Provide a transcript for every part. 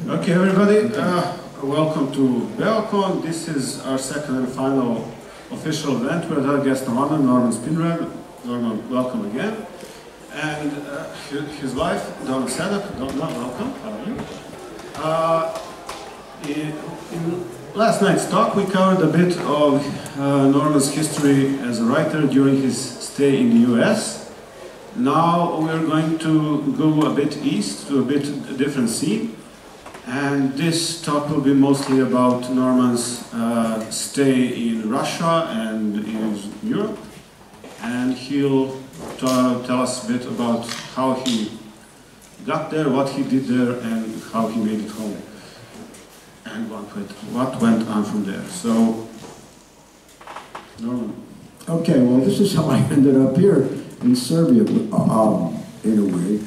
Okay, everybody, welcome to BEOKON. This is our second and final official event with our guest Norman Spinrad. Norman, welcome again. And his wife, Donna Sadak. Donna, welcome. How are you? In last night's talk, we covered a bit of Norman's history as a writer during his stay in the US. Now we're going to go a bit east to a bit different scene. And this talk will be mostly about Norman's stay in Russia and in Europe. And he'll tell us a bit about how he got there, what he did there, and how he made it home. And what went on from there. So, Norman. Okay, well, this is how I ended up here in Serbia, in a way.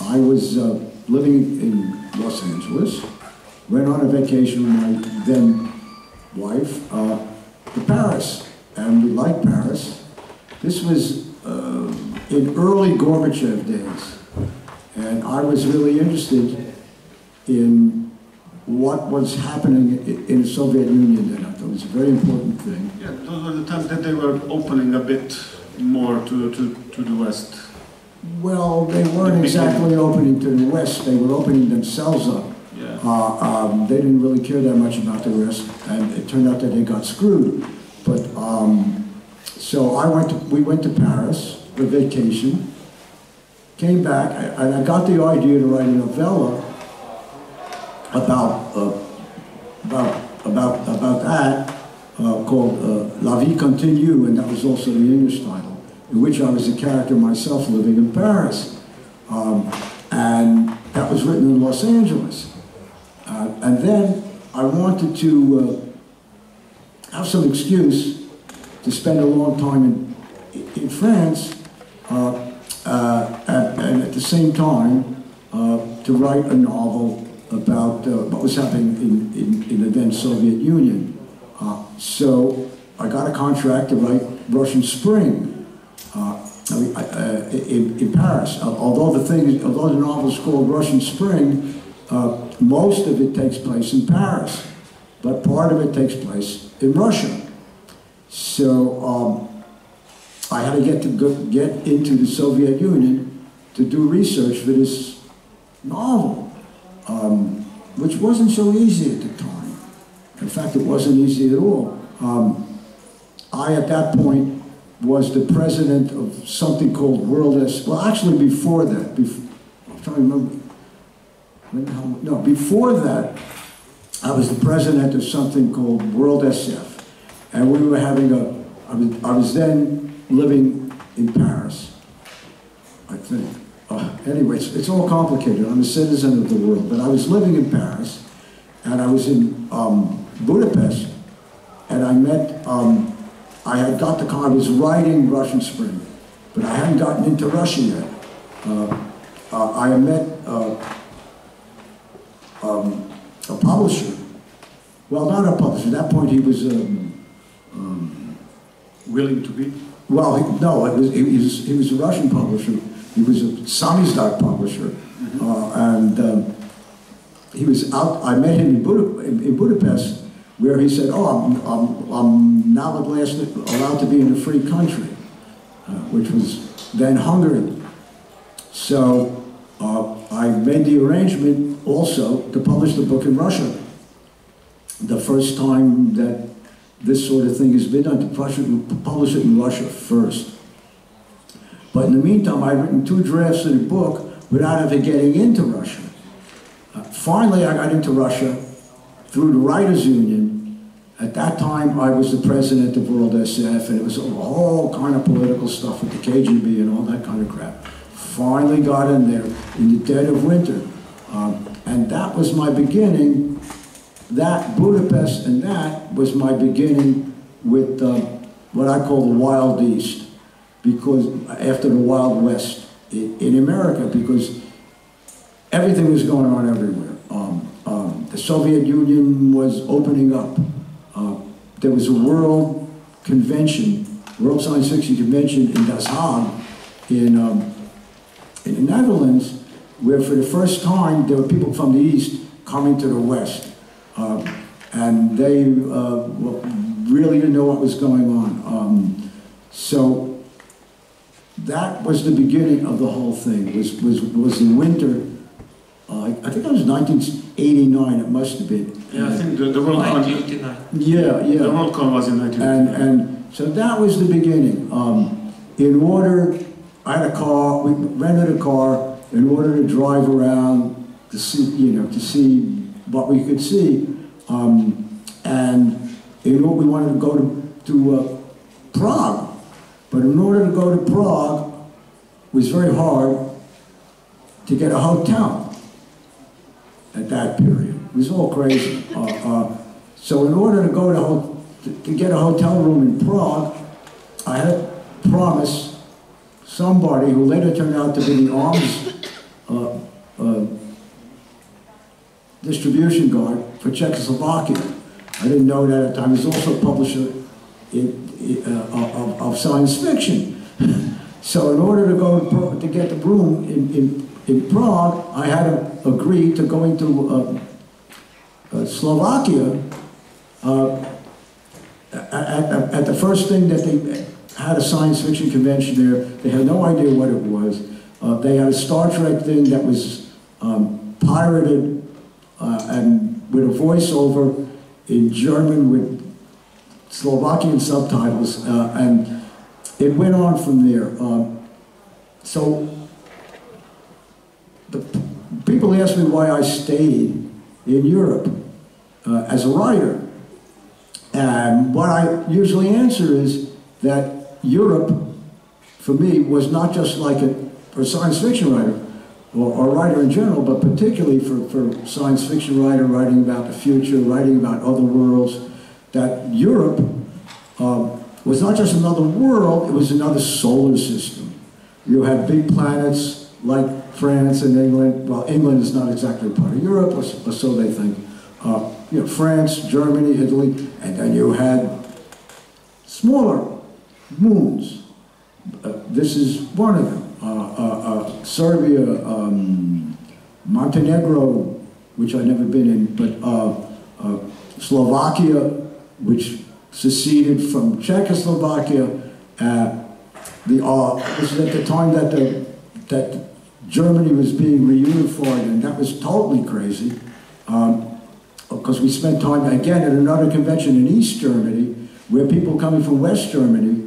I was living in Los Angeles, went on a vacation with my then wife to Paris, and we liked Paris. This was in early Gorbachev days, and I was really interested in what was happening in the Soviet Union then. I thought it was a very important thing. Yeah, those were the times that they were opening a bit more to the West. Well, they weren't exactly opening to the West. They were opening themselves up. Yeah. They didn't really care that much about the West, and it turned out that they got screwed. But so we went to Paris for vacation, came back, and I got the idea to write a novella about that called La Vie Continue, and that was also the English title, in which I was a character myself living in Paris. And that was written in Los Angeles. And then I wanted to have some excuse to spend a long time in France, and at the same time to write a novel about what was happening in the then Soviet Union. So I got a contract to write Russian Spring in Paris. Although the novel is called Russian Spring, most of it takes place in Paris, but part of it takes place in Russia. So I had to get into the Soviet Union to do research for this novel, which wasn't so easy at the time. In fact, it wasn't easy at all. I, at that point, was the president of something called World S. Well, actually, before that, I'm trying to remember. No, before that, I was the president of something called World SF, and we were having I was then living in Paris, I think. Anyway, it's all complicated. I'm a citizen of the world, but I was living in Paris, and I was in Budapest, and I met, I was writing Russian Spring, but I hadn't gotten into Russia yet. I met a publisher. Well, not a publisher. At that point, he was willing to be. Well, he was a Russian publisher. He was a samizdat publisher, and he was out. I met him in Budapest, where he said, "Oh, I'm now at last allowed to be in a free country," which was then Hungary. So I made the arrangement also to publish the book in Russia. The first time that this sort of thing has been done, to publish it in Russia first. But in the meantime, I'd written 2 drafts of the book without ever getting into Russia. Finally, I got into Russia through the Writers' Union. At that time, I was the president of World SF, and it was all kind of political stuff with the KGB and all that kind of crap. Finally got in there in the dead of winter. And that was my beginning. That, Budapest, and that was my beginning with what I call the Wild East, because after the Wild West in America, because everything was going on everywhere. The Soviet Union was opening up. There was a world convention, World Science Fiction Convention in Das Haag in the Netherlands, where for the first time there were people from the East coming to the West. And they really didn't know what was going on. So that was the beginning of the whole thing, was the winter. I think it was 1989, it must have been. Yeah, I think the WorldCon. 1989. Yeah. The WorldCon was in 1989. And so that was the beginning. In order, I had a car, we rented a car in order to drive around to see, to see what we could see. And we wanted to go to Prague. But in order to go to Prague, it was very hard to get a hotel at that period. It was all crazy. So in order to go to get a hotel room in Prague, I had to promise somebody who later turned out to be the arms distribution guard for Czechoslovakia. I didn't know that at the time. He was also a publisher of science fiction. So in order to go to get the room in Prague, I had to agree to going to Slovakia. At the first thing that they had a science fiction convention there, they had no idea what it was. They had a Star Trek thing that was pirated and with a voiceover in German with Slovakian subtitles, and it went on from there. So the people ask me why I stayed in Europe as a writer. And what I usually answer is that Europe, for me, was not just like for a science fiction writer, or writer in general, but particularly for science fiction writer writing about the future, writing about other worlds, that Europe was not just another world, it was another solar system. You had big planets like France and England. Well, England is not exactly part of Europe, or so they think. France, Germany, Italy, and then you had smaller moons. This is one of them. Serbia, Montenegro, which I've never been in, but Slovakia, which seceded from Czechoslovakia. This is at the time that Germany was being reunified, and that was totally crazy. Because we spent time, again, at another convention in East Germany, where people coming from West Germany,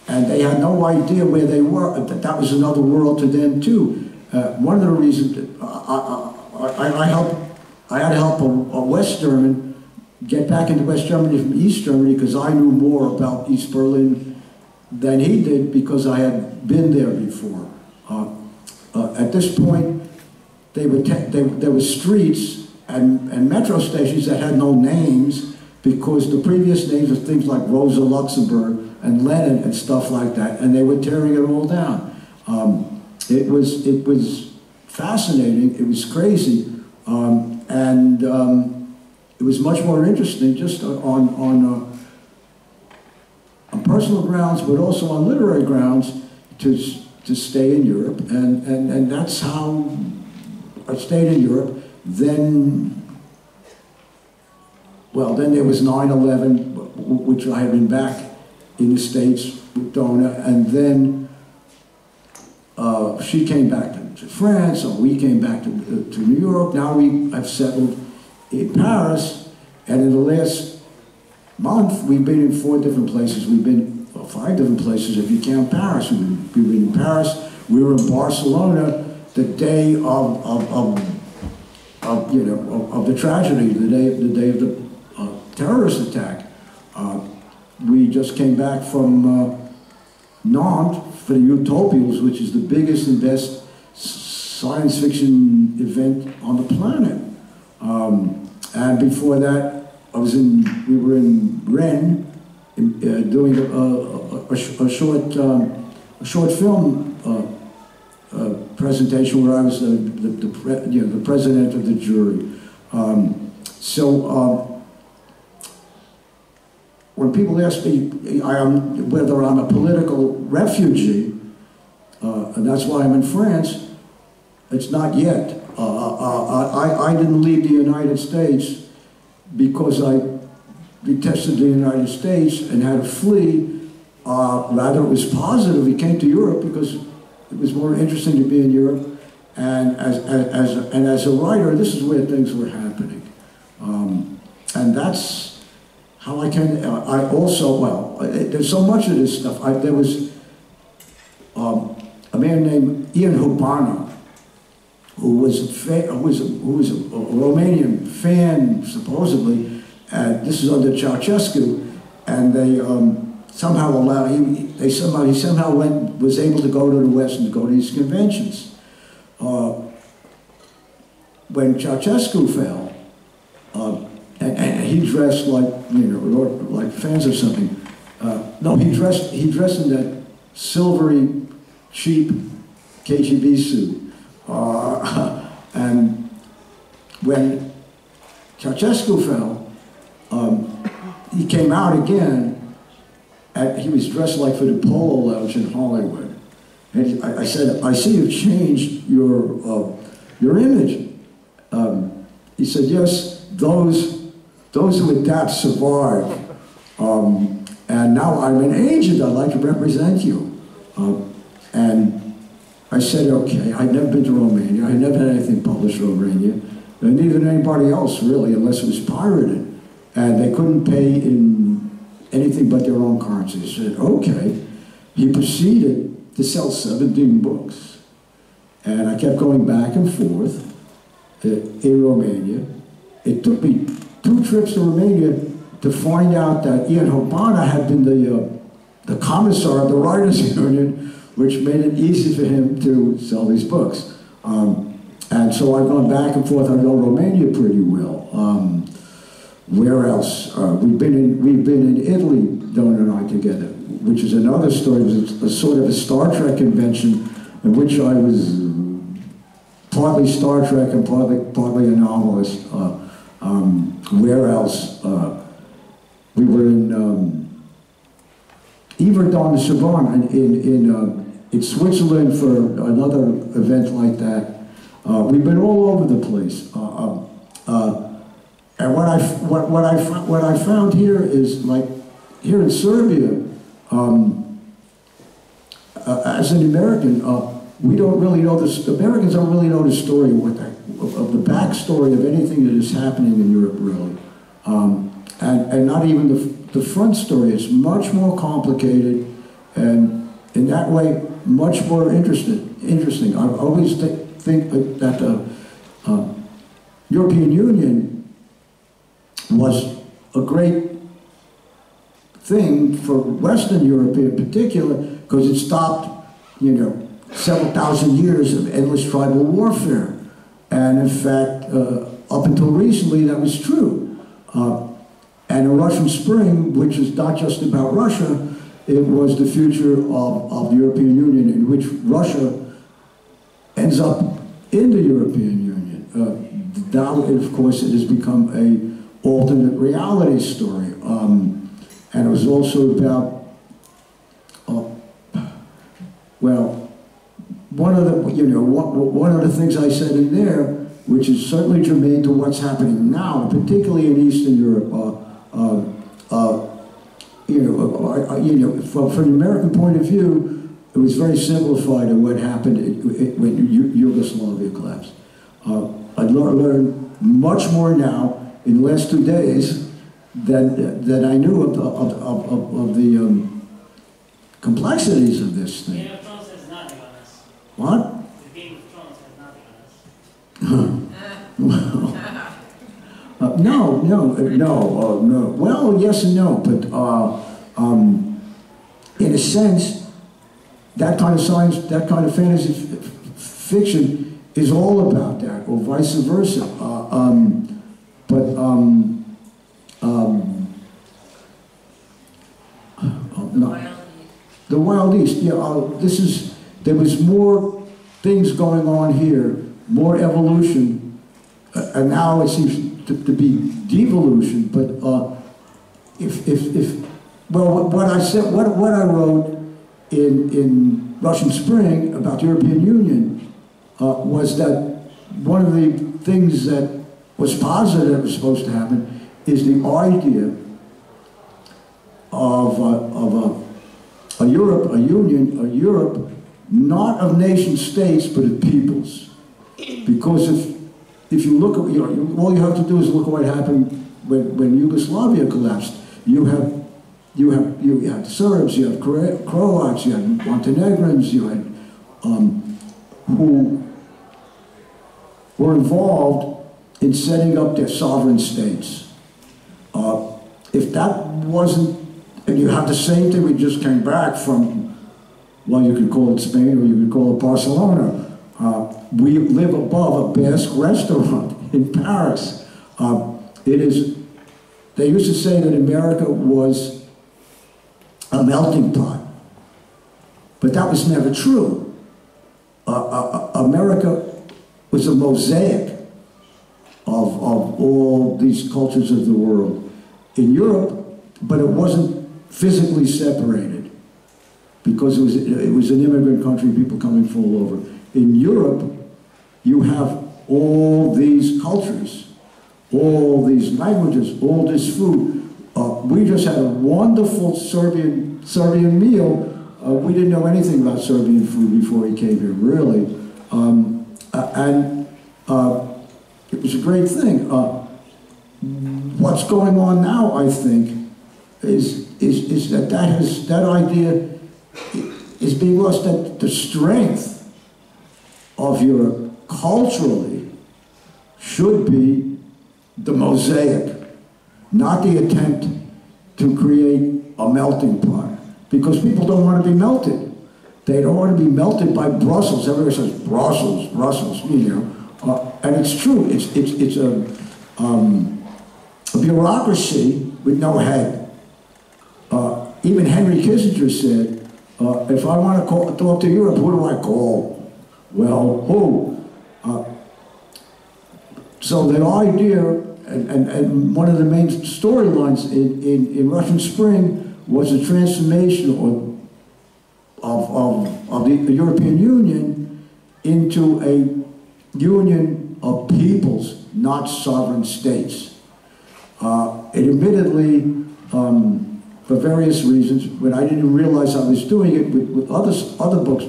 and they had no idea where they were, that was another world to them too. One of the reasons, I had to help a West German get back into West Germany from East Germany, because I knew more about East Berlin than he did, because I had been there before. At this point, there were streets and metro stations that had no names, because the previous names were things like Rosa Luxemburg and Lenin and stuff like that, and they were tearing it all down. It was fascinating, it was crazy, and it was much more interesting just on personal grounds, but also on literary grounds, to stay in Europe, and that's how I stayed in Europe. Then there was 9/11, which I had been back in the States with Donna, and then she came back to France, or we came back to New York. Now we have settled in Paris, and in the last month we've been in 4 different places. We've been 5 different places if you count Paris. We've been in Paris. We were in Barcelona the day of the tragedy, the day of the terrorist attack. We just came back from Nantes for the Utopials, which is the biggest and best science fiction event on the planet. And before that, we were in Rennes doing a short film presentation where I was the president of the jury. When people ask me whether I'm a political refugee, and that's why I'm in France, It's not yet. I didn't leave the United States because I detested the United States and had to flee. Rather, it was positive. We came to Europe because it was more interesting to be in Europe. And as a writer, this is where things were happening. And that's how I can, I also, well, there's so much of this stuff. There was a man named Ian Hobana, who was a Romanian fan, supposedly, and this is under Ceausescu, and they somehow allowed he somehow was able to go to the West and go to these conventions. When Ceausescu fell, and he dressed like, you know, like fans or something. No, he dressed in that silvery, cheap KGB suit. And when Ceausescu fell, he came out again, and he was dressed like for the Polo Lounge in Hollywood. And I said, I see you've changed your image. He said, yes, those who adapt survive. And now I'm an agent, I'd like to represent you. And I said, okay, I'd never been to Romania, I'd never had anything published in Romania, and neither did anybody else really, unless it was pirated. And they couldn't pay in anything but their own currency. He said, okay. He proceeded to sell 17 books. And I kept going back and forth in Romania. It took me 2 trips to Romania to find out that Ian Hobana had been the commissar of the Writers' Union, which made it easy for him to sell these books. And so I've gone back and forth. I know Romania pretty well. Where else? We've been in Italy, Don and I together, which is another story. It was a sort of a Star Trek convention in which I was partly Star Trek and partly a novelist. Where else? We were in Yverdon-sur-Marne in Switzerland for another event like that. We've been all over the place. And what I found here is, like here in Serbia, as an American, we don't really know this. Americans don't really know the story of the backstory of anything that is happening in Europe, really, and not even the front story. It's much more complicated, and in that way, much more interesting. I always think that the European Union was a great thing for Western Europe in particular, because it stopped, you know, several thousand years of endless tribal warfare. And in fact, up until recently, that was true. And the Russian Spring, which is not just about Russia, it was the future of the European Union, in which Russia ends up in the European Union. Now, of course, it has become a alternate reality story. And it was also about, well, one of the things I said in there, which is certainly germane to what's happening now, particularly in Eastern Europe, from the American point of view, it was very simplified in what happened when Yugoslavia collapsed. I've learned much more now in the last 2 days than I knew of the complexities of this thing. Game of Thrones has nothing on us. What? The Game of Thrones has nothing on us. No. Well, yes and no, but in a sense, that kind of science, that kind of fantasy fiction is all about that, or vice versa. The Wild East, yeah, there was more things going on here, more evolution, and now it seems to be devolution, but what I wrote in Russian Spring about the European Union was that one of the things that was positive that was supposed to happen is the idea of a Europe, a union, a Europe, not of nation states, but of peoples. Because if you look at, all you have to do is look at what happened when Yugoslavia collapsed. You had Serbs, you had Croats, you had Montenegrins, you had who were involved in setting up their sovereign states. If that wasn't, and you have the same thing, we just came back from, well, you could call it Spain or you could call it Barcelona. We live above a Basque restaurant in Paris. They used to say that America was a melting pot, but that was never true. America was a mosaic of all these cultures of the world. In Europe, but it wasn't physically separated because it was an immigrant country, people coming from all over. In Europe, you have all these cultures, all these languages, all this food. We just had a wonderful Serbian meal. We didn't know anything about Serbian food before he came here, really. It was a great thing. What's going on now, I think, is that idea is being lost, that the strength of Europe culturally should be the mosaic, not the attempt to create a melting pot. Because people don't want to be melted. They don't want to be melted by Brussels. Everybody says, Brussels, Brussels, you know. And it's true. It's a bureaucracy with no head. Even Henry Kissinger said, if I want to talk to Europe, who do I call? Well, who? So the idea, and one of the main storylines in Russian Spring was a transformation of the European Union into a union of peoples, not sovereign states. It admittedly, for various reasons, but I didn't realize I was doing it with other books,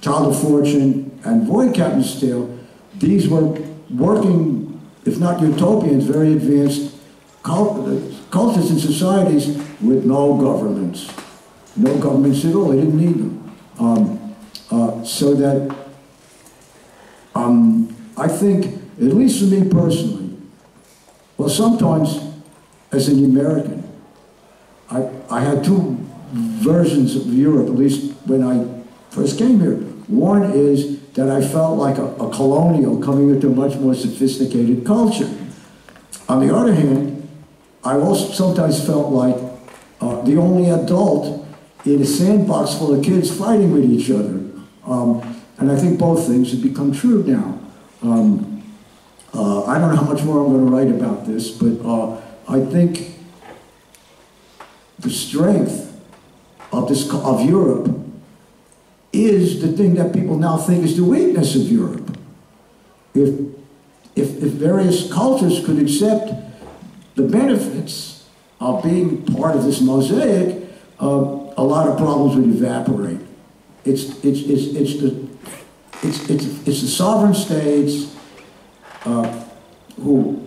Child of Fortune and Void Captain's Tale. These were working, if not utopians, very advanced cultures and societies with no governments. No governments at all, they didn't need them. So that, I think, at least for me personally, well, sometimes, as an American, I had two versions of Europe, at least when I first came here. One is that I felt like a colonial coming into a much more sophisticated culture. On the other hand, I also sometimes felt like the only adult in a sandbox full of kids fighting with each other. And I think both things have become true now. I don't know how much more I'm going to write about this, but I think the strength of Europe is the thing that people now think is the weakness of Europe. If various cultures could accept the benefits of being part of this mosaic, a lot of problems would evaporate. It's the sovereign states who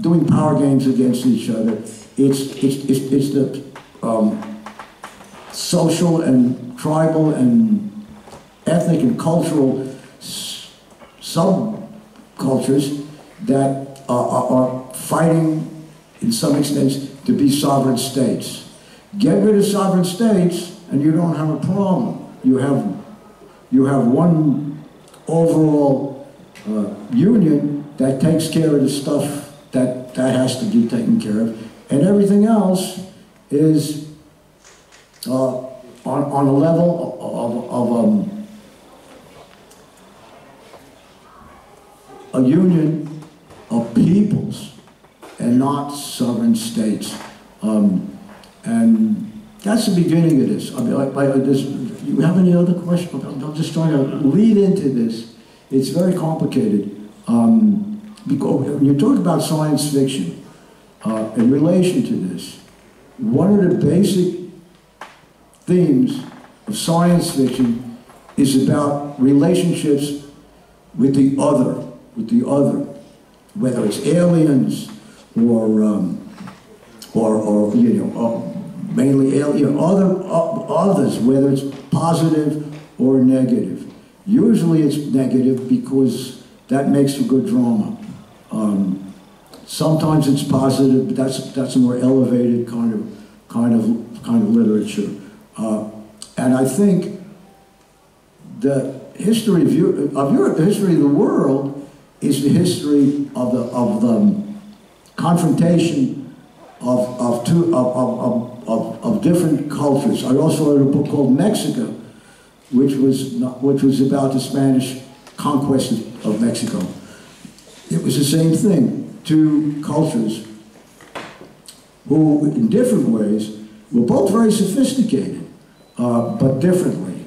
doing power games against each other. It's the social and tribal and ethnic and cultural subcultures that are fighting, in some extent, to be sovereign states. Get rid of sovereign states, and you don't have a problem. You have one overall union that takes care of the stuff that has to be taken care of, and everything else is on a level of a union of peoples and not sovereign states. And that's the beginning of this. I mean, Do you have any other questions? I'm just trying to lead into this. It's very complicated. Because when you talk about science fiction, in relation to this, one of the basic themes of science fiction is about relationships with the other, whether it's aliens or mainly alien, others, whether it's positive or negative. Usually it's negative because that makes for good drama. Sometimes it's positive, but that's a more elevated kind of literature. And I think the history of Europe, the history of the world, is the history of the confrontation of different cultures. I also wrote a book called Mexico, which was about the Spanish conquest of Mexico. It was the same thing. Two cultures who, in different ways, were both very sophisticated, but differently.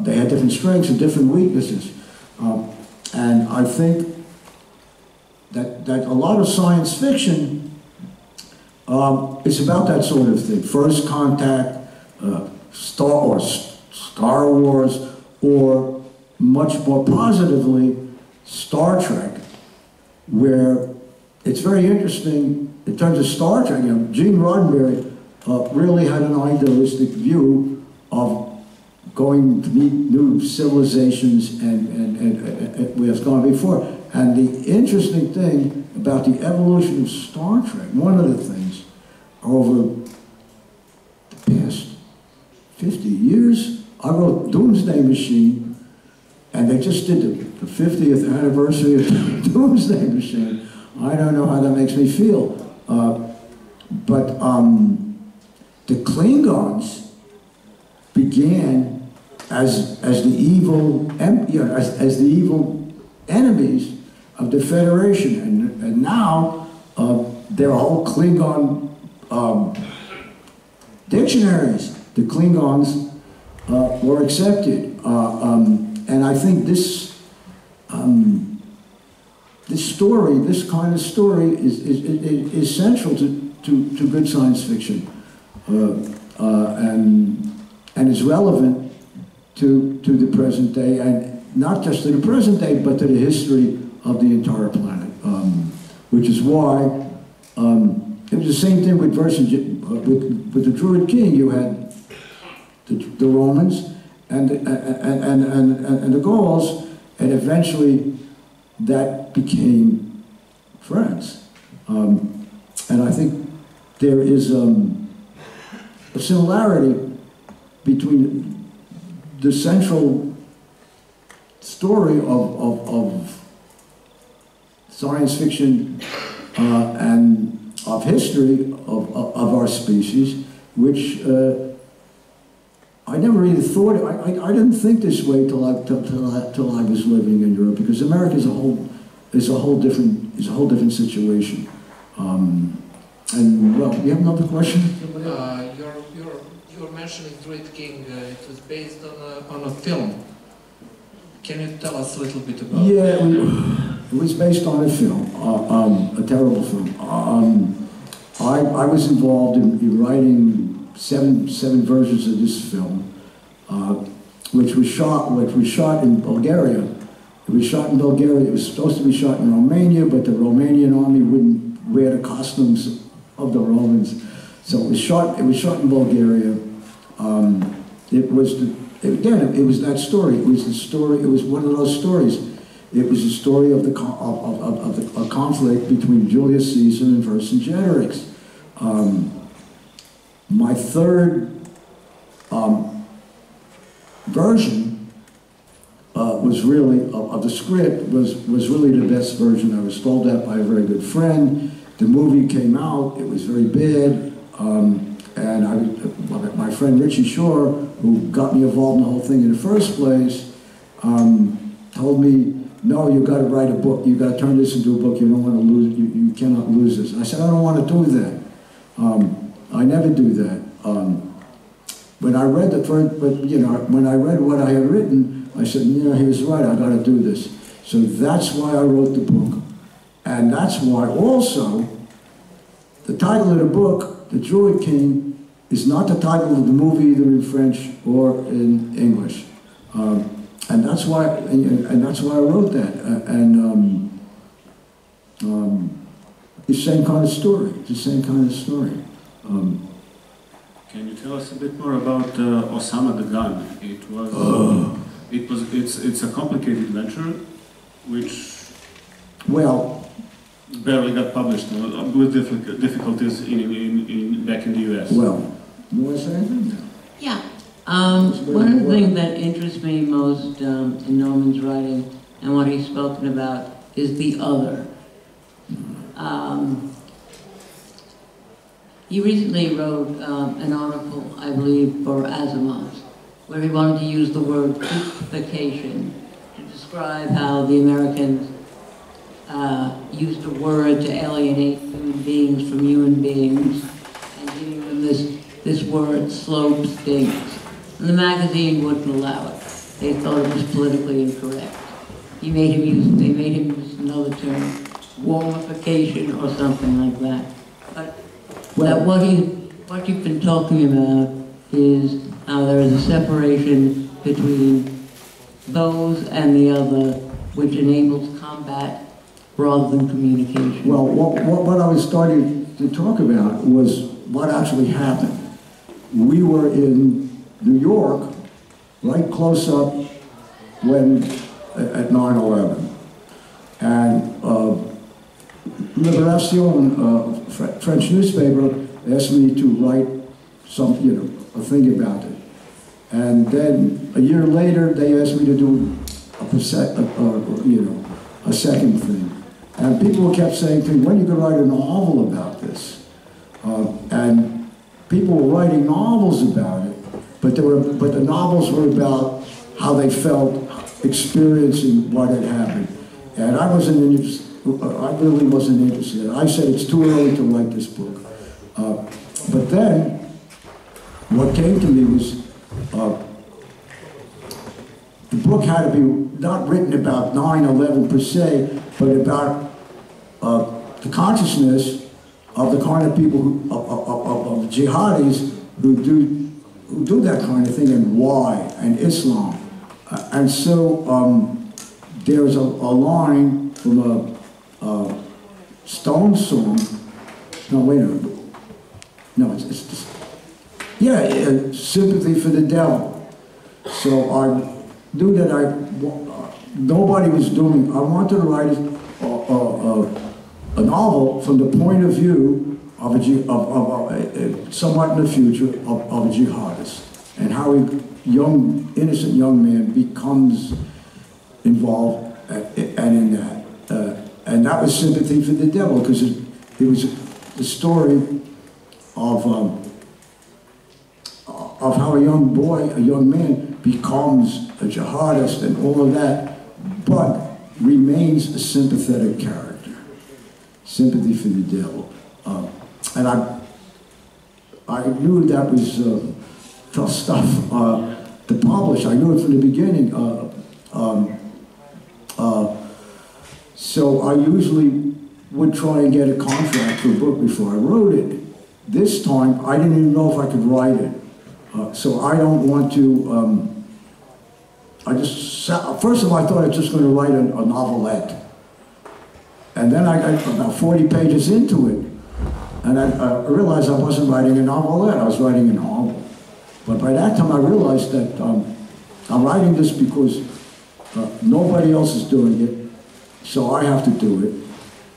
They had different strengths and different weaknesses. And I think that a lot of science fiction is about that sort of thing. First Contact, Star Wars, or much more positively, Star Trek, where it's very interesting in terms of Star Trek. Gene Roddenberry really had an idealistic view of going to meet new civilizations and we have gone before. And the interesting thing about the evolution of Star Trek, one of the things over the past 50 years, I wrote Doomsday Machine, and they just did the 50th anniversary of Doomsday Machine. I don't know how that makes me feel. But the Klingons began as the evil, as the evil enemies of the Federation, and now there are whole Klingon dictionaries. The Klingons were accepted, and I think this story, this kind of story, is central to good science fiction, and is relevant to the present day, and not just to the present day, but to the history of the entire planet. Which is why it was the same thing with with the Druid King. You had the Romans and the Gauls, and eventually that became France. And I think there is a similarity between the central story of science fiction and of history of our species, which I never really thought. I didn't think this way till I was living in Europe, because America is a whole different situation. And well, you have another question? You're mentioning Druid King. It was based on a film. Can you tell us a little bit about it? Yeah, it was based on a film, a terrible film. I was involved in writing seven versions of this film, which was shot in Bulgaria. It was shot in Bulgaria. It was supposed to be shot in Romania, but the Romanian army wouldn't wear the costumes of the Romans, so it was shot in Bulgaria. It was that story. It was the story. It was one of those stories. It was the story of a conflict between Julius Caesar and Vercingetorix. My third version was really of the script was really the best version. I was told that by a very good friend. The movie came out. It was very bad, and my friend Richie Shore, who got me involved in the whole thing in the first place, told me, "No, you got to write a book. You got to turn this into a book. You don't want to lose. You cannot lose this." I said, "I don't want to do that. I never do that." when I read the first, but you know, when I read what I had written, I said, yeah, he was right, I got to do this. So that's why I wrote the book. And that's why also, the title of the book, The Druid King, is not the title of the movie either in French or in English. And that's why I wrote that. It's the same kind of story. It's the same kind of story. Can you tell us a bit more about Osama the Gun? It's a complicated venture, which barely got published with difficulties back in the U.S. Well, you want to say anything? Yeah. One of the things that interests me most in Norman's writing and what he's spoken about is the other. He recently wrote an article, I believe, for Asimov, where he wanted to use the word crucifixion to describe how the Americans used a word to alienate human beings from human beings, and giving them this word, slope stinks. And the magazine wouldn't allow it. They thought it was politically incorrect. They made him use another term, warmification or something like that. But what you've been talking about is how there is a separation between those and the other, which enables combat rather than communication. Well, what I was starting to talk about was what actually happened. We were in New York, right close up at 9/11. And Libération, French newspaper, asked me to write a thing about it. And then a year later, they asked me to do a second thing. And people kept saying to me, when are you going to write a novel about this? And people were writing novels about it, but the novels were about how they felt experiencing what had happened. And I really wasn't interested. I said it's too early to write this book. But then, what came to me was, the book had to be not written about 9/11 per se, but about the consciousness of the kind of people of jihadis who do that kind of thing, and why, and Islam. And so there's a line from a Stone song. No, wait a minute. No, it's just, Sympathy for the Devil. So I knew that nobody was doing. I wanted to write a novel from the point of view of somewhat in the future of a jihadist, and how a innocent young man becomes involved and in that. And that was Sympathy for the Devil, because it was the story of how a young man becomes a jihadist and all of that, but remains a sympathetic character. Sympathy for the Devil. And I knew that was tough stuff to publish. I knew it from the beginning. So I usually would try and get a contract for a book before I wrote it. This time, I didn't even know if I could write it. So I don't want to, first of all, I thought I was just going to write a novelette. And then I got about 40 pages into it, and I realized I wasn't writing a novelette, I was writing a novel. But by that time I realized that I'm writing this because nobody else is doing it, so I have to do it.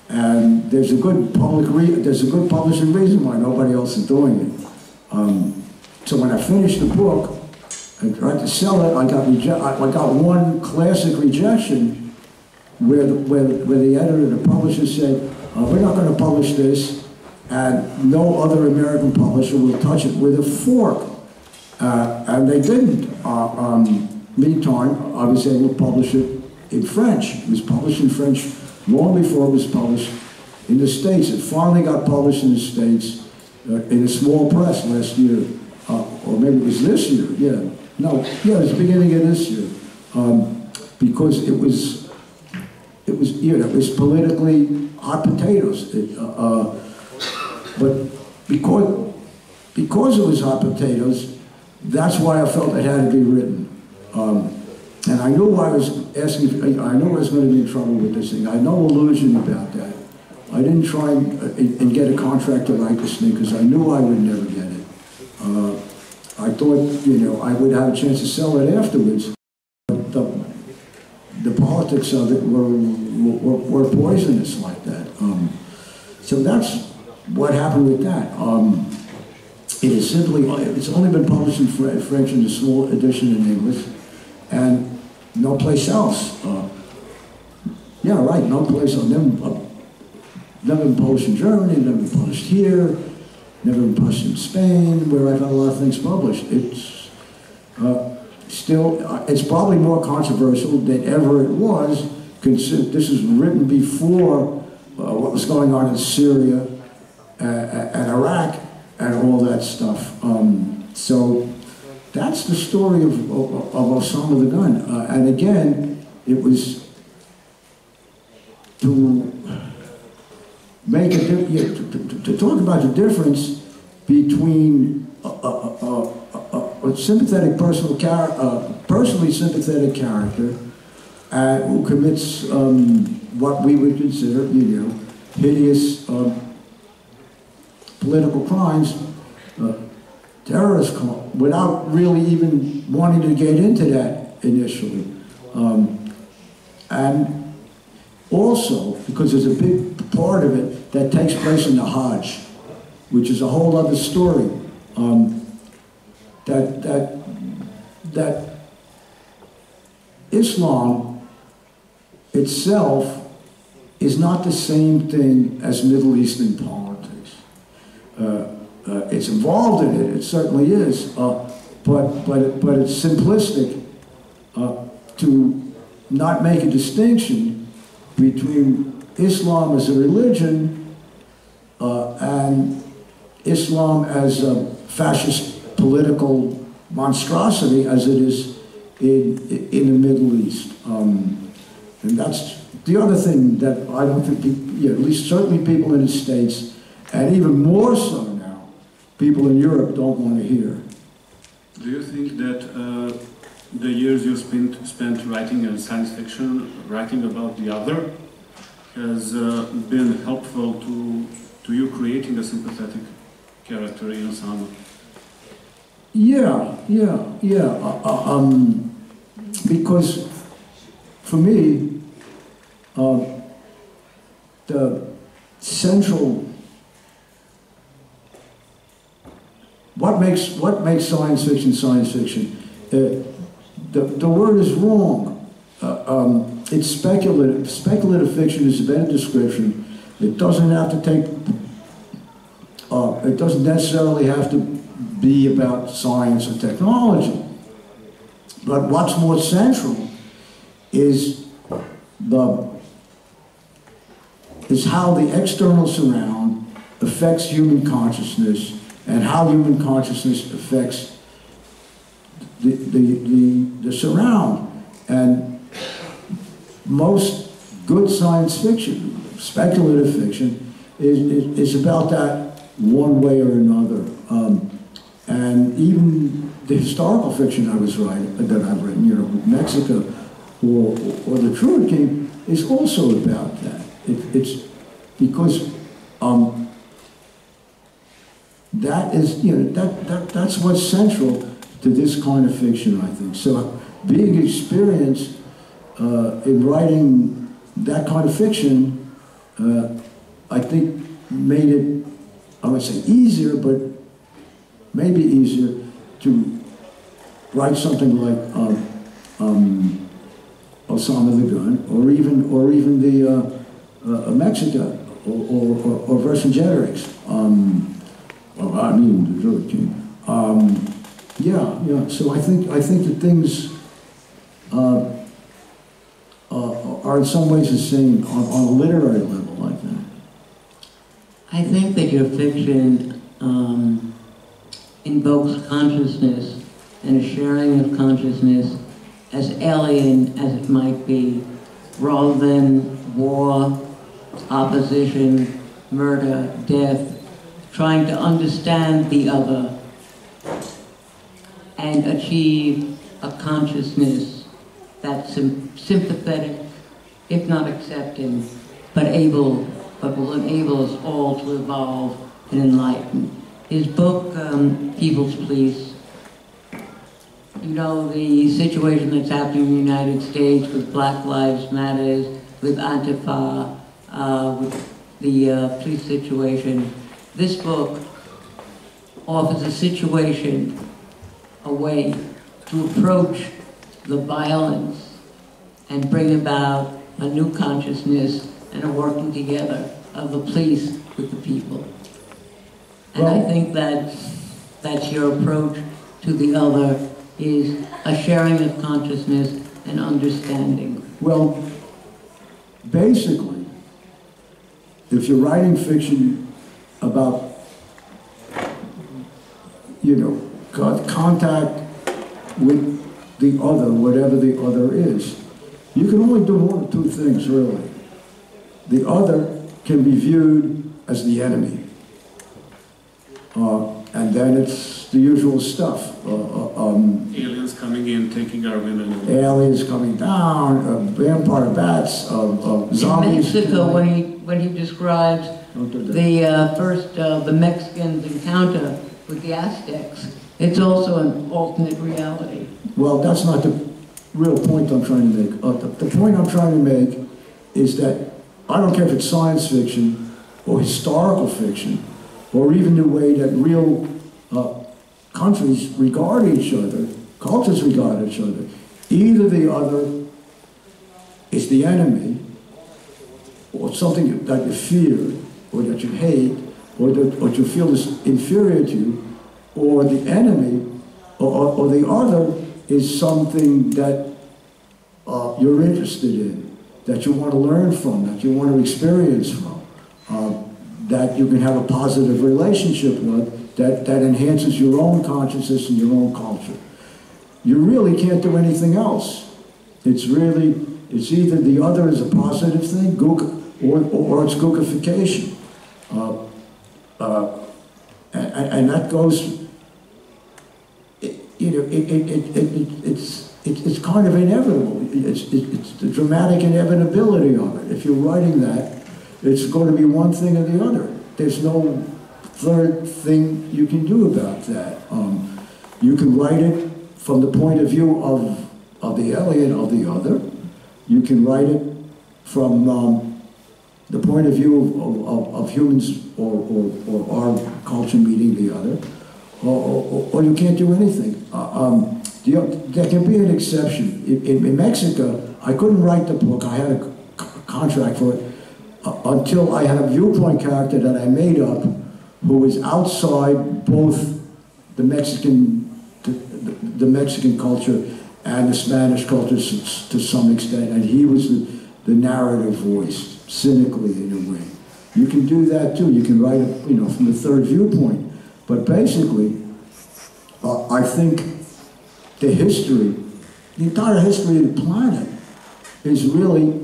And there's a good publishing reason why nobody else is doing it. So when I finished the book and tried to sell it, I got one classic rejection where the editor, the publisher said, we're not going to publish this, and no other American publisher will touch it with a fork. And they didn't. Meantime, I was able to publish it in French. It was published in French long before it was published in the States. It finally got published in the States in a small press last year, or maybe it was this year, yeah. No, yeah, it was the beginning of this year. Because it was politically hot potatoes. But because it was hot potatoes, that's why I felt it had to be written. And I knew I was I knew I was going to be in trouble with this thing. I had no illusion about that. I didn't try and get a contract to write this thing because I knew I would never get it. I thought, you know, I would have a chance to sell it afterwards. But the politics of it were poisonous like that. So that's what happened with that. It is simply, it's only been published in French in a small edition in English, and no place else. Yeah, right, no place else. Never been published in Germany, never been published here, never been published in Spain, where I've had a lot of things published. It's still, it's probably more controversial than ever it was. This is written before what was going on in Syria and Iraq and all that stuff. So that's the story of Osama the Gun. And again, it was to make to talk about the difference between a sympathetic personally sympathetic character who commits what we would consider, you know, hideous political crimes, terrorist crimes, without really even wanting to get into that initially. And also, because there's a big part of it that takes place in the Hajj, which is a whole other story. That Islam itself is not the same thing as Middle Eastern politics. It's involved in it, it certainly is, but it's simplistic to not make a distinction between Islam as a religion and Islam as a fascist political monstrosity as it is in the Middle East. And that's the other thing that I don't think, at least certainly people in the States, and even more so now, people in Europe don't want to hear. Do you think that the years you spent writing in science fiction, writing about the other, has been helpful to you creating a sympathetic character in Osama? Yeah. Because for me, the central, what makes science fiction? The word is wrong. It's speculative. Speculative fiction is a better description. It doesn't have to take. It doesn't necessarily have to be about science or technology. But what's more central is how the external surround affects human consciousness and how human consciousness affects the surround. And most good science fiction, speculative fiction, is about that one way or another. And even the historical fiction that I've written, you know, Mexico or The Truant King, is also about that. It's because that is, you know, that's what's central to this kind of fiction, I think. So being experienced in writing that kind of fiction, I think made it, I would say easier, but maybe easier to write something like Osama the Gun, or even the Mexico, or Vercingetorix. I mean, the Truant King. Yeah. So I think that things are in some ways the same on a literary level like that. I think that your fiction invokes consciousness and a sharing of consciousness as alien as it might be, rather than war, opposition, murder, death, trying to understand the other and achieve a consciousness that's sympathetic, if not accepting, but will enable us all to evolve and enlighten. His book, People's Police, you know, the situation that's happening in the United States with Black Lives Matters, with Antifa, with the police situation. This book offers a situation, a way to approach the violence and bring about a new consciousness and a working together of the police with the people. And I think that's your approach to the other, is a sharing of consciousness and understanding. Well, basically, if you're writing fiction about, you know, contact with the other, whatever the other is, you can only do one of two things, really. The other can be viewed as the enemy. And then it's the usual stuff. Aliens coming in, taking our women away. Aliens coming down, vampire bats, zombies. In Mexico, when he describes the Mexicans' encounter with the Aztecs, it's also an alternate reality. Well, that's not the real point I'm trying to make. The point I'm trying to make is that I don't care if it's science fiction or historical fiction, or even the way that real countries regard each other, cultures regard each other. Either the other is the enemy, or something that you fear, or that you hate, or that you feel is inferior to you, or the enemy, or the other is something that you're interested in, that you want to learn from, that you want to experience from. That you can have a positive relationship with, that enhances your own consciousness and your own culture. You really can't do anything else. It's either the other is a positive thing, or it's gookification. And that goes, you know, it's kind of inevitable. It's the dramatic inevitability of it. If you're writing that, it's going to be one thing or the other. There's no third thing you can do about that. You can write it from the point of view of the alien, of the other. You can write it from the point of view of humans or our culture meeting the other, or you can't do anything. There can be an exception. In Mexico, I couldn't write the book. I had a contract for it. Until I had a viewpoint character that I made up who was outside both the Mexican culture and the Spanish culture to some extent, and he was the narrative voice, cynically in a way. You can do that too. You can write it, you know, from the third viewpoint. But basically, I think the entire history of the planet is really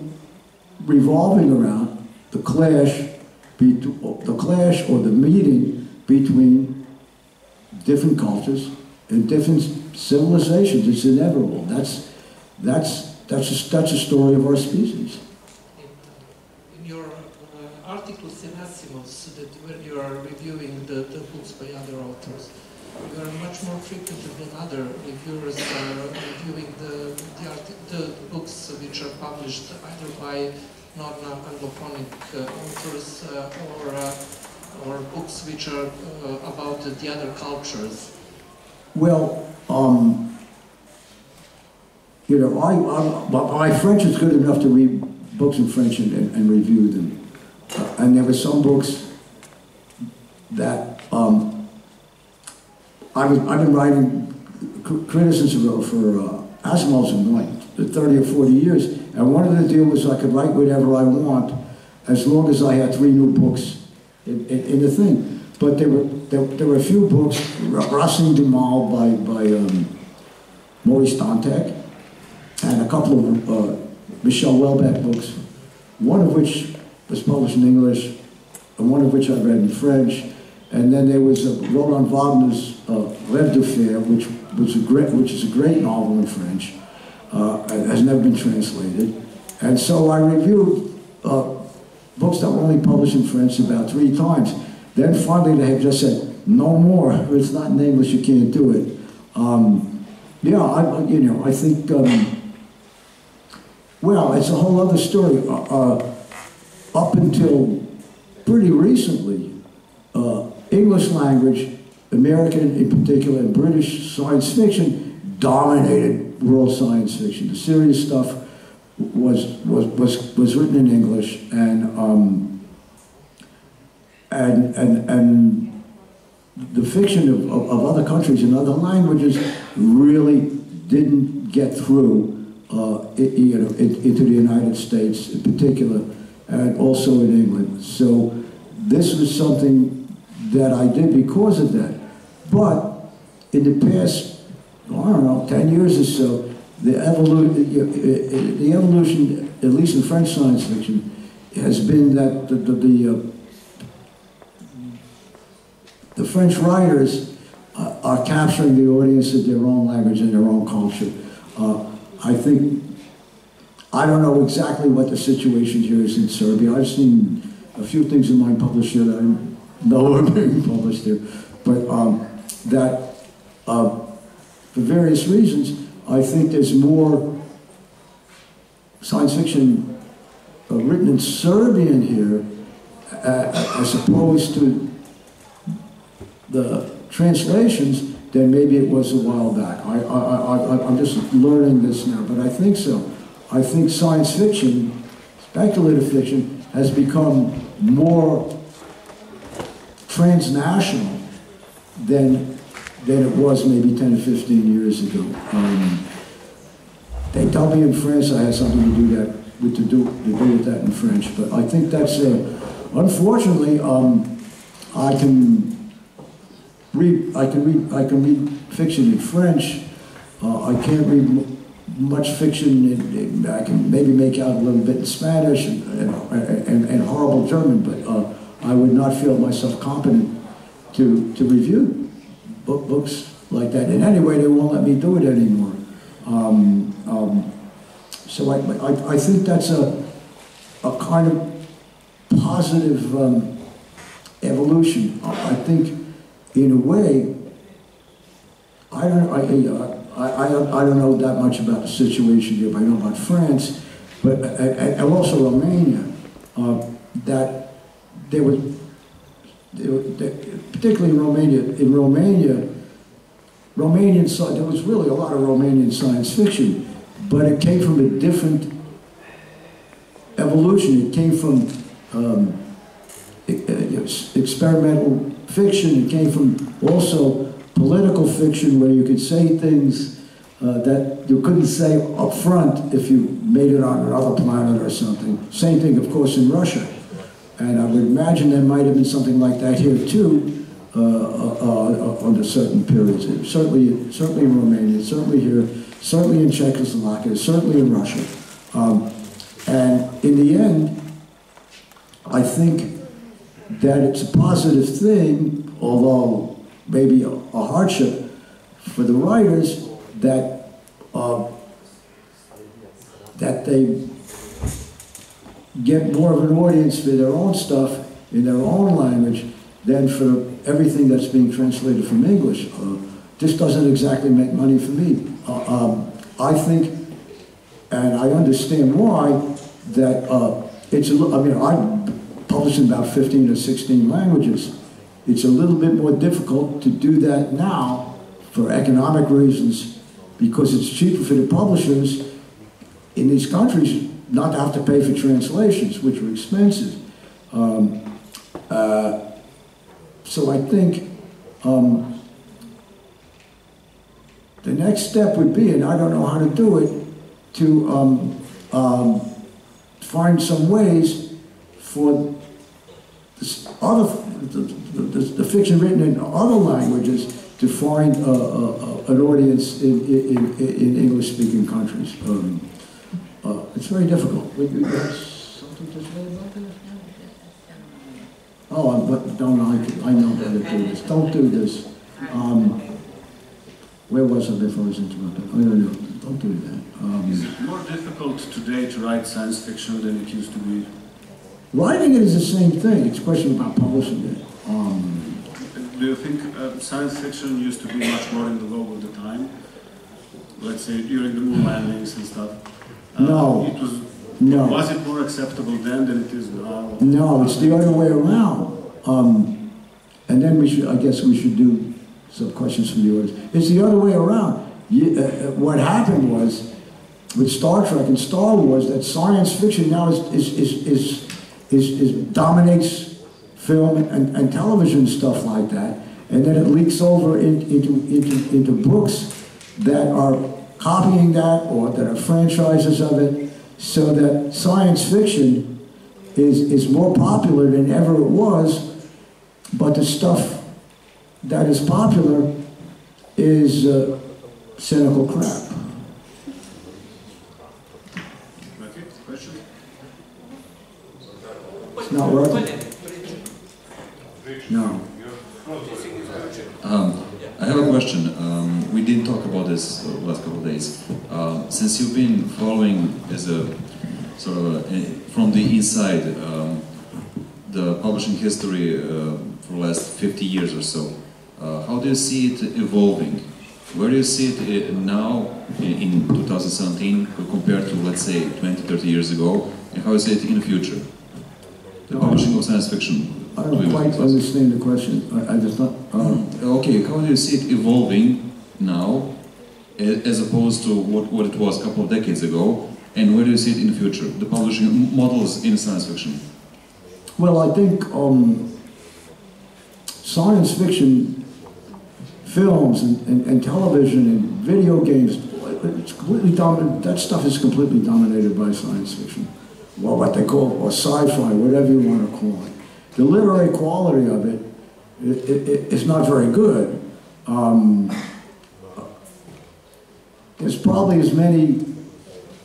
revolving around the clash or the meeting between different cultures and different civilizations. It's inevitable. That's a story of our species. In your articles in Asimos, that when you are reviewing the books by other authors, you are much more frequent than other reviewers reviewing the books which are published either by non-Anglophonic authors or books which are about the other cultures. Well, you know, my French is good enough to read books in French and review them. And there were some books that I've been writing criticism for Asimov's in like 30 or 40 years, and one of the deal was I could write whatever I want as long as I had 3 new books in the thing. But there were there were a few books, Racine du Mal by Maurice Dantec, and a couple of Michel Houellebecq books, one of which was published in English, and one of which I read in French. And then there was Roland Wagner's Rêve de Fer, which is a great novel in French, has never been translated. And so I reviewed books that were only published in French about 3 times. Then finally they have just said, no more, it's not in English, you can't do it. Yeah, I think, well, it's a whole other story. Up until pretty recently, English language, American in particular, and British science fiction dominated world science fiction. The serious stuff was written in English, and the fiction of other countries and other languages really didn't get through into the United States in particular, and also in England. So this was something that I did because of that. But in the past, I don't know, 10 years or so, the evolution, at least in French science fiction, has been that the French writers are capturing the audience of their own language and their own culture. I think, I don't know exactly what the situation here is in Serbia. I've seen a few things in my published here that I know are being published here, but for various reasons, I think there's more science fiction written in Serbian here as opposed to the translations than maybe it was a while back. I'm just learning this now, but I think so. I think science fiction, speculative fiction, has become more transnational than it was maybe 10 or 15 years ago. They tell me in France I had something to do with that in French, but I think that's unfortunately I can read fiction in French. I can't read much fiction. I can maybe make out a little bit in Spanish and horrible German, but I would not feel myself competent to review books like that. And anyway, they won't let me do it anymore. So I think that's a kind of positive evolution. I think, in a way, I don't know that much about the situation here, but I know about France, but and also Romania. That there was, particularly in Romania, there was really a lot of Romanian science fiction, but it came from a different evolution. It came from experimental fiction. It came from also political fiction, where you could say things that you couldn't say up front if you made it on another planet or something. Same thing, of course, in Russia. And I would imagine there might have been something like that here too, under certain periods. Certainly in Romania, certainly here, certainly in Czechoslovakia, certainly in Russia. And in the end, I think that it's a positive thing, although maybe a hardship for the writers, that they get more of an audience for their own stuff in their own language than for everything that's being translated from English. This doesn't exactly make money for me. I think, and I understand why, that I'm published in about 15 or 16 languages. It's a little bit more difficult to do that now for economic reasons, because it's cheaper for the publishers in these countries not to have to pay for translations, which are expensive. So I think the next step would be, and I don't know how to do it, to find some ways for the fiction written in other languages to find an audience in English-speaking countries. It's very difficult. You have something to say about that? Oh, but don't I know how to do this. Don't do this. Where was I before I was interrupted? I don't know. Don't do that. Is it more difficult today to write science fiction than it used to be? Writing it is the same thing. It's a question about publishing it. Do you think science fiction used to be much more in the vogue of the time? Let's say during the moon landings and stuff. No. No. Was it more acceptable then than it is now? No, it's the other way around. And then I guess we should do some questions from the audience. It's the other way around. What happened was, with Star Trek and Star Wars, that science fiction now dominates film and television stuff like that, and then it leaks over into books that are copying that or that are franchises of it, so that science fiction is more popular than ever it was, but the stuff that is popular is cynical crap. Okay, question? It's not working. No. I have a question. We didn't talk about this last couple of days. Since you've been following as a sort of from the inside the publishing history for the last 50 years or so, how do you see it evolving? Where do you see it now in 2017 compared to, let's say, 20, 30 years ago? And how do you see it in the future? The publishing of science fiction. I don't quite understand the question. I just not. Okay, how do you see it evolving now, as opposed to what it was a couple of decades ago, and where do you see it in the future? The publishing models in science fiction. Well, I think science fiction films and television and video games, it's completely dominated. That stuff is completely dominated by science fiction. Well, what they call, or sci-fi, whatever you want to call it. The literary quality of it is not very good. There's probably as many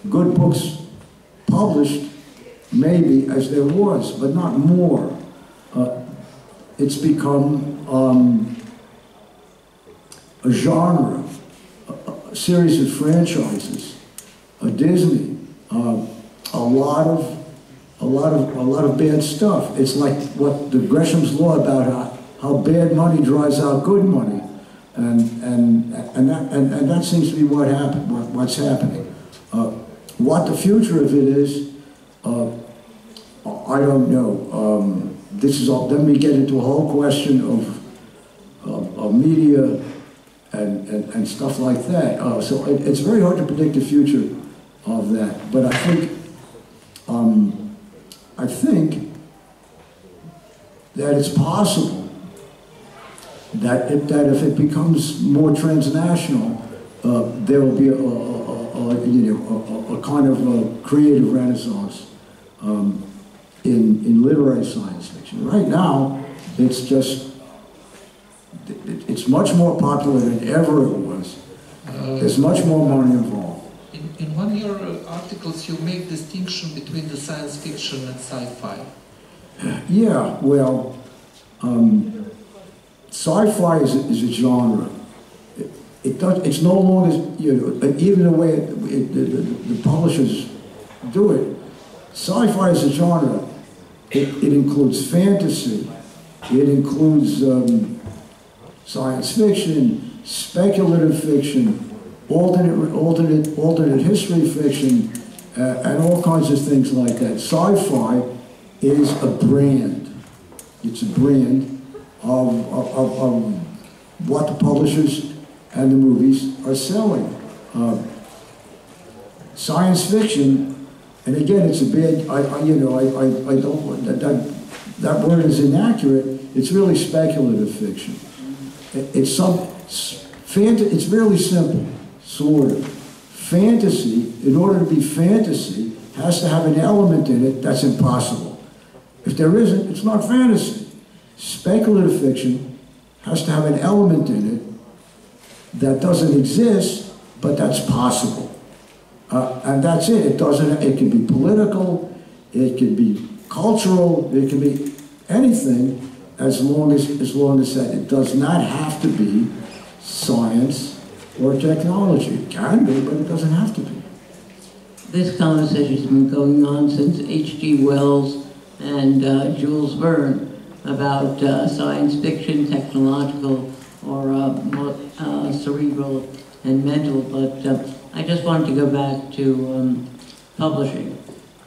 good books published, maybe, as there was, but not more. It's become a genre, a series of franchises, a Disney, a lot of bad stuff. It's like what the Gresham's law about how bad money drives out good money, and that seems to be what's happening. What the future of it is, I don't know. This is all. Then we get into a whole question of media and stuff like that. So it's very hard to predict the future of that. But I think that it's possible that if it becomes more transnational, there will be a kind of a creative renaissance in literary science fiction. Right now, it's much more popular than ever it was. There's much more money involved. In one of your articles, you make distinction between the science fiction and sci-fi. Yeah, well, sci-fi is a genre. It's no longer, even the way the publishers do it. Sci-fi is a genre. It includes fantasy. It includes science fiction, speculative fiction, alternate history fiction, and all kinds of things like that. Sci-fi is a brand. It's a brand of what the publishers and the movies are selling. Science fiction, and again, it's a bad. I don't. That word is inaccurate. It's really speculative fiction. It's really simple, sort of. Fantasy, in order to be fantasy, has to have an element in it that's impossible. If there isn't, it's not fantasy. Speculative fiction has to have an element in it that doesn't exist, but that's possible. And that's it. It can be political, it can be cultural, it can be anything, as long as that it does not have to be science or technology. It can be, but it doesn't have to be. This conversation has been going on since H.G. Wells and Jules Verne about science fiction, technological, or more cerebral and mental, but I just wanted to go back to publishing.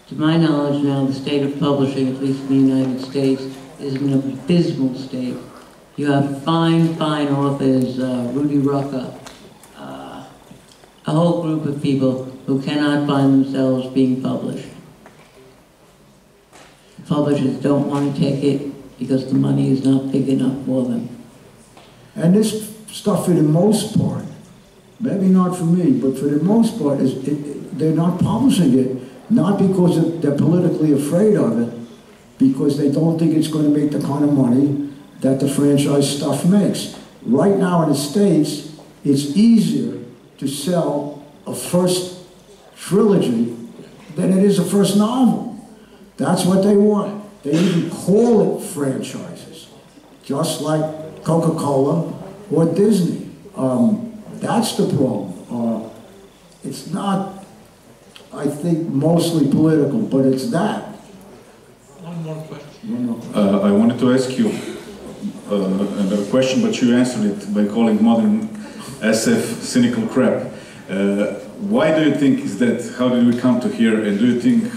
To my knowledge now, the state of publishing, at least in the United States, is an abysmal state. You have fine, fine authors, Rudy Rucker, a whole group of people who cannot find themselves being published. Publishers don't want to take it because the money is not big enough for them. And this stuff, for the most part, maybe not for me, but for the most part, they're not publishing it, not because they're politically afraid of it, because they don't think it's going to make the kind of money that the franchise stuff makes. Right now in the States, it's easier to sell a first trilogy than it is a first novel. That's what they want. They even call it franchises, just like Coca-Cola or Disney. That's the problem. It's not, I think, mostly political, but it's that. One more question. I wanted to ask you a question, but you answered it by calling modern SF cynical crap. Why do you think is that? How did we come to here? And do you think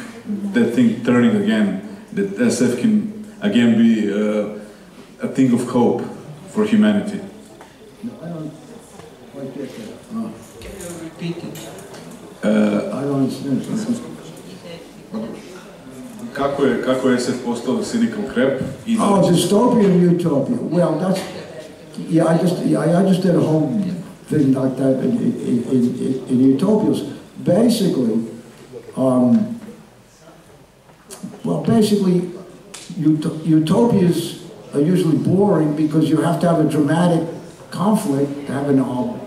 that thing turning again, that SF can again be a thing of hope for humanity? No, I don't quite get that. Can you repeat it? I don't understand. Kako je SF postao cynical crap? Oh, dystopia and utopia. Well, that's, yeah, I just did a whole thing like that in utopias. Basically, utopias are usually boring because you have to have a dramatic conflict to have a novel,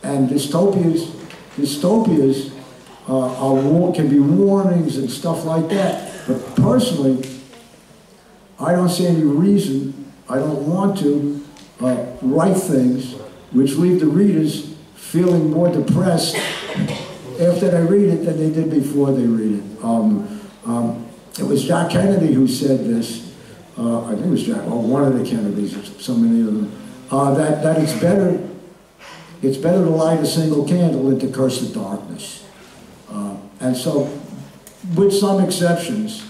and dystopias can be warnings and stuff like that. But personally, I don't see any reason, I don't want to write things which leave the readers feeling more depressed after they read it than they did before they read it. It was Jack Kennedy who said this, I think it was Jack, well, one of the Kennedys, so many of them, that it's better to light a single candle than to curse the darkness. And so, with some exceptions,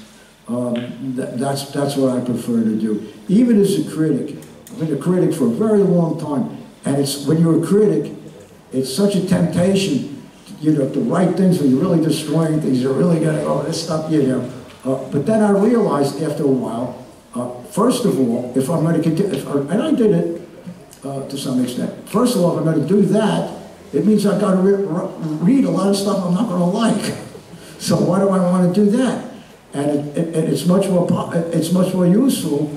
that's what I prefer to do. Even as a critic, I've been a critic for a very long time, and when you're a critic, it's such a temptation, to write things when you're really destroying things, you're really getting all this stuff, But then I realized after a while, first of all, if I'm going to continue, and I did it to some extent. First of all, if I'm going to do that, it means I've got to read a lot of stuff I'm not going to like. So why do I want to do that? And it's much more useful.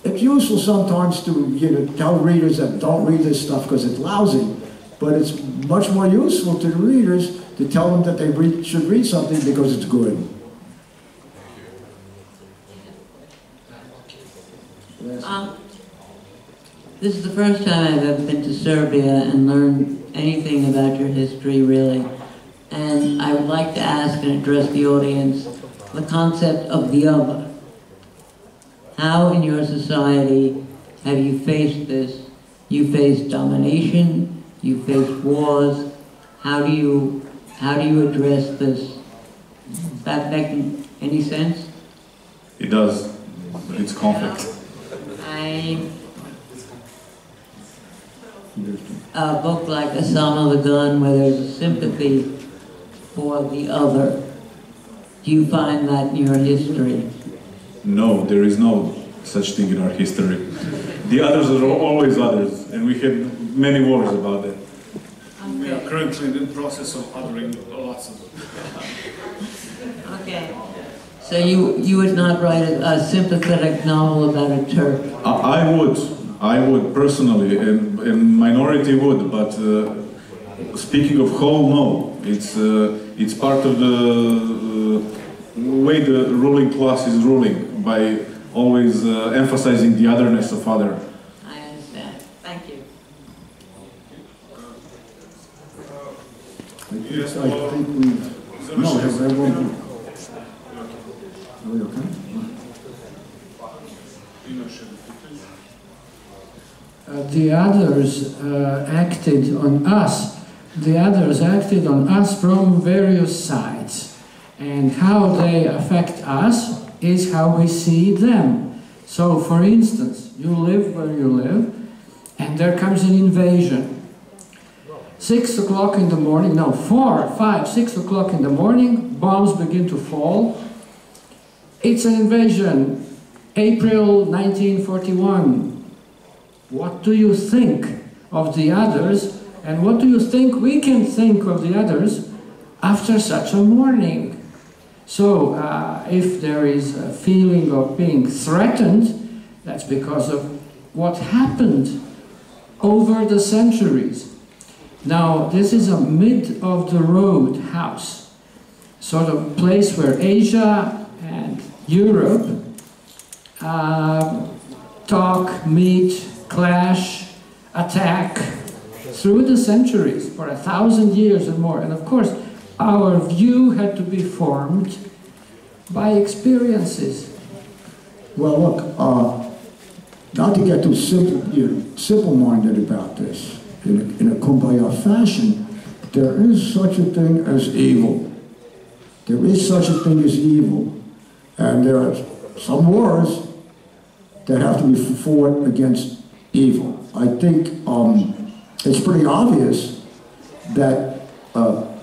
It's useful sometimes to tell readers that don't read this stuff because it's lousy, but it's much more useful to the readers to tell them that they should read something because it's good. This is the first time I've ever been to Serbia and learned anything about your history, really. And I would like to ask and address the audience the concept of the other. How in your society have you faced this? You faced domination, you faced wars. How do you address this? Does that make any sense? It does, but it's conflict. A book like Osama the Gun, where there's a sympathy for the other. Do you find that in your history? No, there is no such thing in our history. The others are always others, and we had many wars about that. We are currently in the process of othering lots of them. Okay. So you would not write a sympathetic novel about a Turk? I would personally, and minority would, but speaking of whole, no. It's part of the way the ruling class is ruling, by always emphasizing the otherness of other. I understand. Thank you. I think we... No, I won't. Are we okay? The others acted on us. The others acted on us from various sides. And how they affect us is how we see them. So, for instance, you live where you live, and there comes an invasion. 6 o'clock in the morning, no, 4, 5, 6 o'clock in the morning, bombs begin to fall. It's an invasion. April 1941. What do you think of the others, and what do you think we can think of the others after such a morning? So, if there is a feeling of being threatened, that's because of what happened over the centuries. Now, this is a mid-of-the-road house, sort of place where Asia and Europe talk, meet, clash, attack through the centuries for 1,000 years and more. And of course, our view had to be formed by experiences. Well, look, not to get too simple-minded about this, in a kumbaya fashion, there is such a thing as evil. There is such a thing as evil. And there are some wars that have to be fought against evil. I think it's pretty obvious that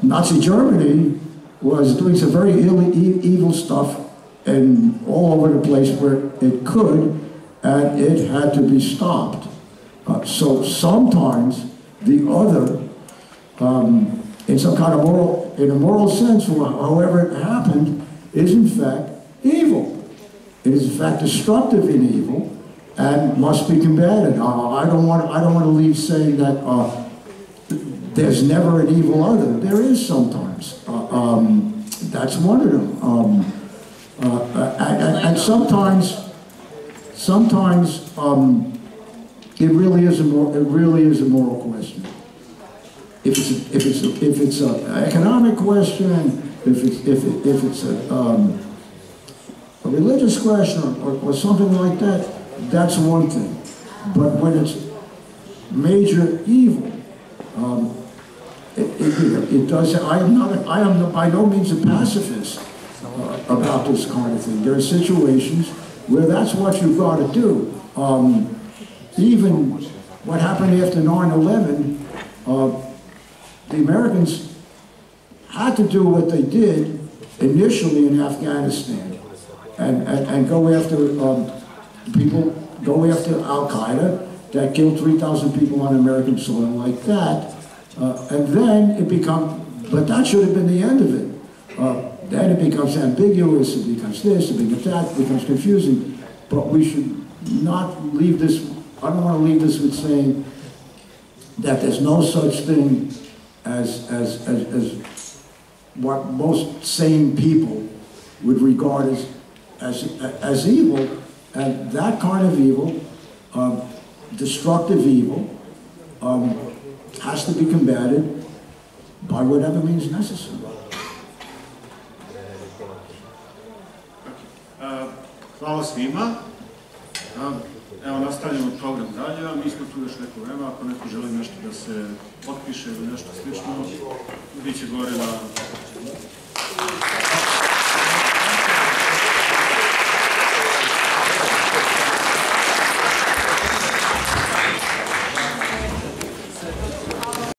Nazi Germany was doing some very evil stuff and all over the place where it could, and it had to be stopped. So sometimes the other, in some kind of in a moral sense, however it happened, is in fact evil. It is in fact destructive in evil and must be combated. I don't want to leave saying that there's never an evil other. There is sometimes. That's one of them. And sometimes it really is a moral question. If it's an economic question, if it's a religious question or something like that, that's one thing. But when it's major evil, it does. I am by no means a pacifist about this kind of thing. There are situations where that's what you've got to do. Even what happened after 9/11, the Americans had to do what they did initially in Afghanistan and go after people, go after Al-Qaeda that killed 3,000 people on American soil like that. And then it becomes, but that should have been the end of it. Then it becomes ambiguous, it becomes this, it becomes that, it becomes confusing. But we should not leave this, I don't want to leave this with saying that there's no such thing as what most sane people would regard as evil. And that kind of evil, destructive evil, has to be combated by whatever means necessary. Hvala svima. Evo, nastavljamo program dalje, a mi smo tu još neko vreme. Ako neko želi nešto da se potpiše ili nešto slično, bit će gore na